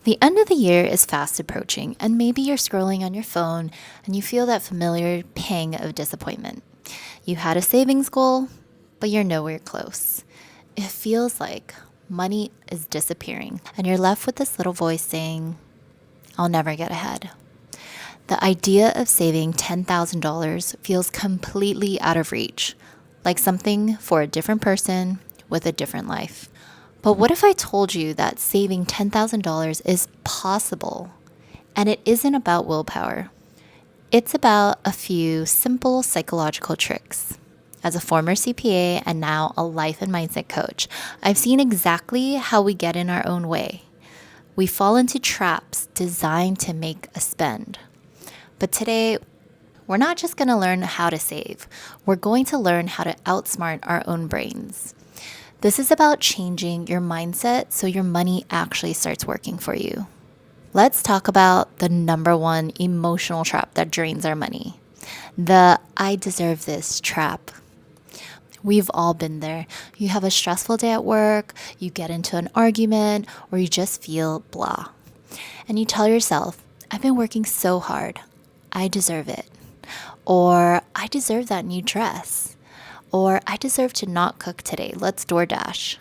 The end of the year is fast approaching, and maybe you're scrolling on your phone and you feel that familiar pang of disappointment. You had a savings goal, but you're nowhere close. It feels like money is disappearing, and you're left with this little voice saying, I'll never get ahead. The idea of saving $10,000 feels completely out of reach, like something for a different person with a different life. But what if I told you that saving $10,000 is possible and it isn't about willpower? It's about a few simple psychological tricks. As a former CPA and now a life and mindset coach, I've seen exactly how we get in our own way. We fall into traps designed to make us spend. But today, we're not just going to learn how to save. We're going to learn how to outsmart our own brains. This is about changing your mindset so your money actually starts working for you. Let's talk about the number one emotional trap that drains our money. The I deserve this trap. We've all been there. You have a stressful day at work, you get into an argument, or you just feel blah. And you tell yourself, I've been working so hard. I deserve it. Or I deserve that new dress. Or I deserve to not cook today. Let's DoorDash.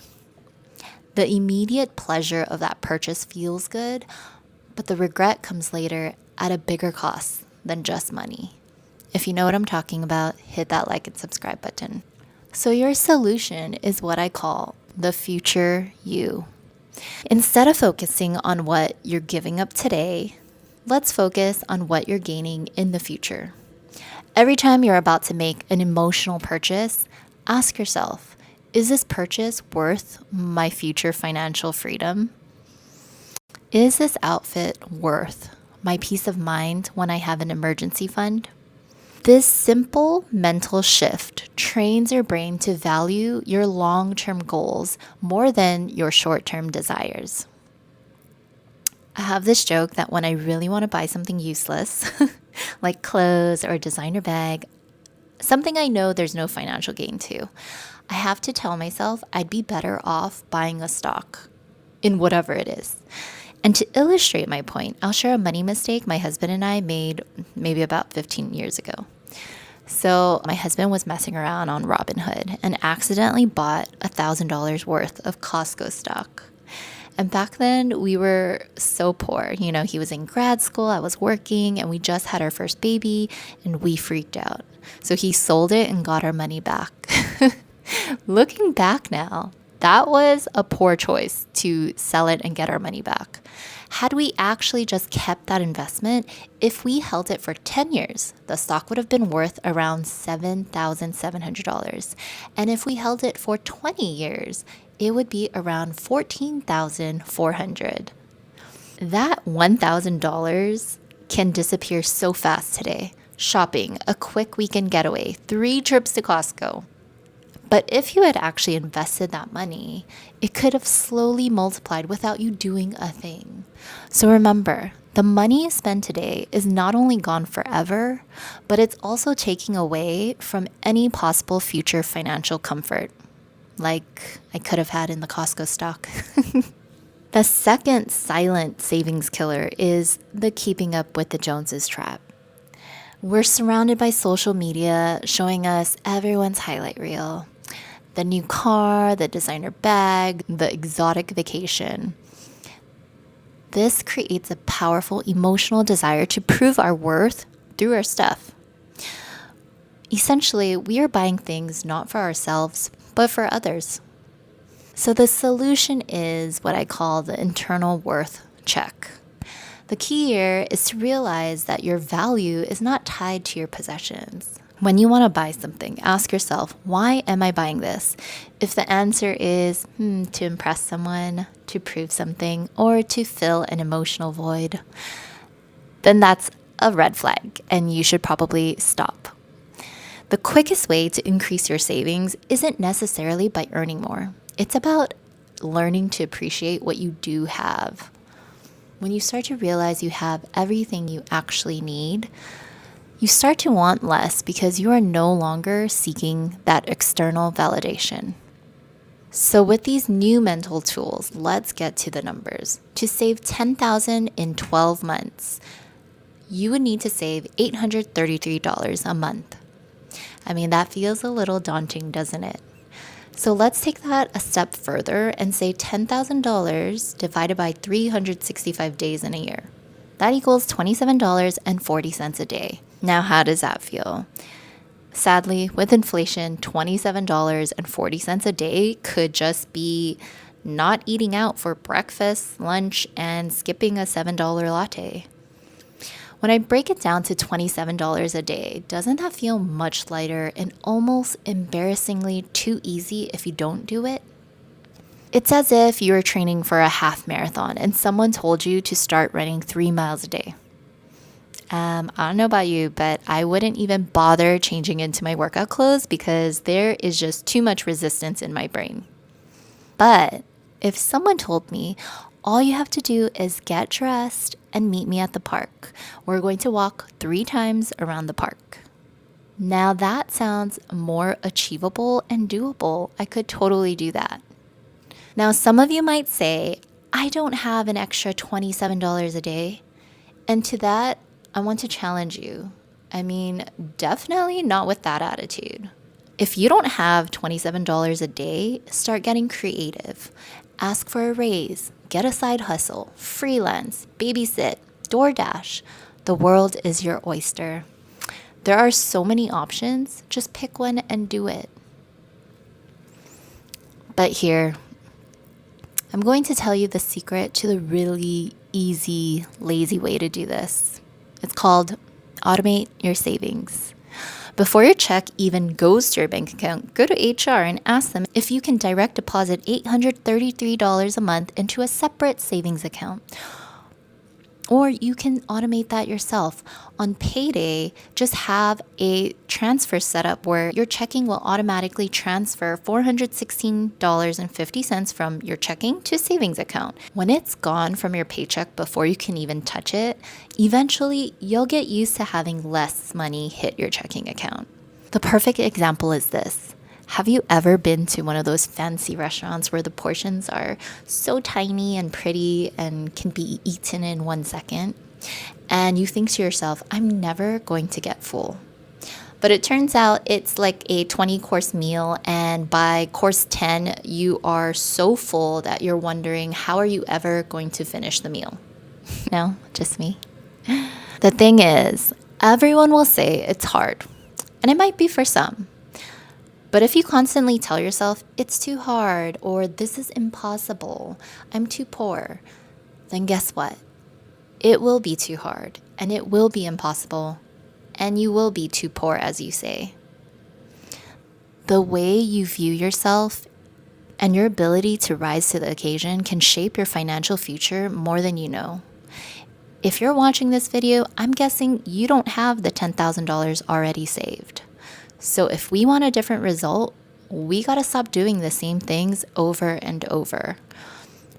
The immediate pleasure of that purchase feels good, but the regret comes later at a bigger cost than just money. If you know what I'm talking about, hit that like and subscribe button. So your solution is what I call the future you. Instead of focusing on what you're giving up today, let's focus on what you're gaining in the future. Every time you're about to make an emotional purchase, ask yourself, is this purchase worth my future financial freedom? Is this outfit worth my peace of mind when I have an emergency fund? This simple mental shift trains your brain to value your long-term goals more than your short-term desires. I have this joke that when I really want to buy something useless, like clothes or a designer bag, something I know there's no financial gain to, I have to tell myself I'd be better off buying a stock in whatever it is. And to illustrate my point, I'll share a money mistake my husband and I made maybe about 15 years ago. So my husband was messing around on Robinhood and accidentally bought $1,000 worth of Costco stock. And back then we were so poor. You know, he was in grad school, I was working, and we just had our first baby, and we freaked out. So he sold it and got our money back. Looking back now, that was a poor choice to sell it and get our money back. Had we actually just kept that investment, if we held it for 10 years, the stock would have been worth around $7,700. And if we held it for 20 years, it would be around $14,400. That $1,000 can disappear so fast today. Shopping, a quick weekend getaway, 3 trips to Costco. But if you had actually invested that money, it could have slowly multiplied without you doing a thing. So remember, the money you spend today is not only gone forever, but it's also taking away from any possible future financial comfort, like I could have had in the Costco stock. The second silent savings killer is the keeping up with the Joneses trap. We're surrounded by social media showing us everyone's highlight reel. The new car, the designer bag, the exotic vacation. This creates a powerful emotional desire to prove our worth through our stuff. Essentially, we are buying things not for ourselves, but for others. So the solution is what I call the internal worth check. The key here is to realize that your value is not tied to your possessions. When you want to buy something, ask yourself, why am I buying this? If the answer is to impress someone, to prove something, or to fill an emotional void, then that's a red flag and you should probably stop. The quickest way to increase your savings isn't necessarily by earning more. It's about learning to appreciate what you do have. When you start to realize you have everything you actually need, you start to want less because you are no longer seeking that external validation. So with these new mental tools, let's get to the numbers. To save $10,000 in 12 months, you would need to save $833 a month. I mean, that feels a little daunting, doesn't it? So let's take that a step further and say $10,000 divided by 365 days in a year. That equals $27.40 a day. Now, how does that feel? Sadly, with inflation, $27.40 a day could just be not eating out for breakfast, lunch, and skipping a $7 latte. When I break it down to $27 a day, doesn't that feel much lighter and almost embarrassingly too easy if you don't do it? It's as if you were training for a half marathon and someone told you to start running 3 miles a day. I don't know about you, but I wouldn't even bother changing into my workout clothes because there is just too much resistance in my brain. But if someone told me, all you have to do is get dressed and meet me at the park. We're going to walk 3 times around the park. Now that sounds more achievable and doable. I could totally do that. Now, some of you might say, I don't have an extra $27 a day. And to that, I want to challenge you. I mean, definitely not with that attitude. If you don't have $27 a day, start getting creative. Ask for a raise, get a side hustle, freelance, babysit, DoorDash. The world is your oyster. There are so many options. Just pick one and do it. But here, I'm going to tell you the secret to the really easy, lazy way to do this. It's called automate your savings. Before your check even goes to your bank account, go to HR and ask them if you can direct deposit $833 a month into a separate savings account. Or you can automate that yourself. On payday, just have a transfer set up where your checking will automatically transfer $416.50 from your checking to a savings account. When it's gone from your paycheck before you can even touch it, eventually you'll get used to having less money hit your checking account. The perfect example is this. Have you ever been to one of those fancy restaurants where the portions are so tiny and pretty and can be eaten in 1 second? And you think to yourself, I'm never going to get full. But it turns out it's like a 20-course meal, and by course 10, you are so full that you're wondering, how are you ever going to finish the meal? No, just me. The thing is, everyone will say it's hard, and it might be for some. But if you constantly tell yourself, it's too hard, or this is impossible, I'm too poor, then guess what? It will be too hard, and it will be impossible, and you will be too poor, as you say. The way you view yourself and your ability to rise to the occasion can shape your financial future more than you know. If you're watching this video, I'm guessing you don't have the $10,000 already saved. So if we want a different result, we gotta stop doing the same things over and over.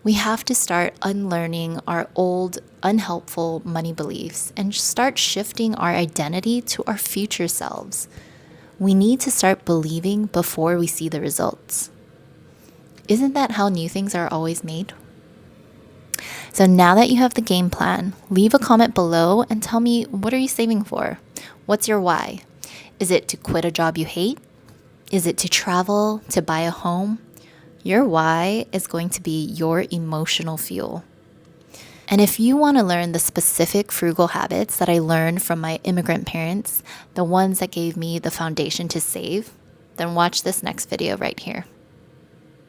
We have to start unlearning our old, unhelpful money beliefs and start shifting our identity to our future selves. We need to start believing before we see the results. Isn't that how new things are always made? So now that you have the game plan, leave a comment below and tell me, what are you saving for? What's your why? Is it to quit a job you hate? Is it to travel, to buy a home? Your why is going to be your emotional fuel. And if you want to learn the specific frugal habits that I learned from my immigrant parents, the ones that gave me the foundation to save, then watch this next video right here.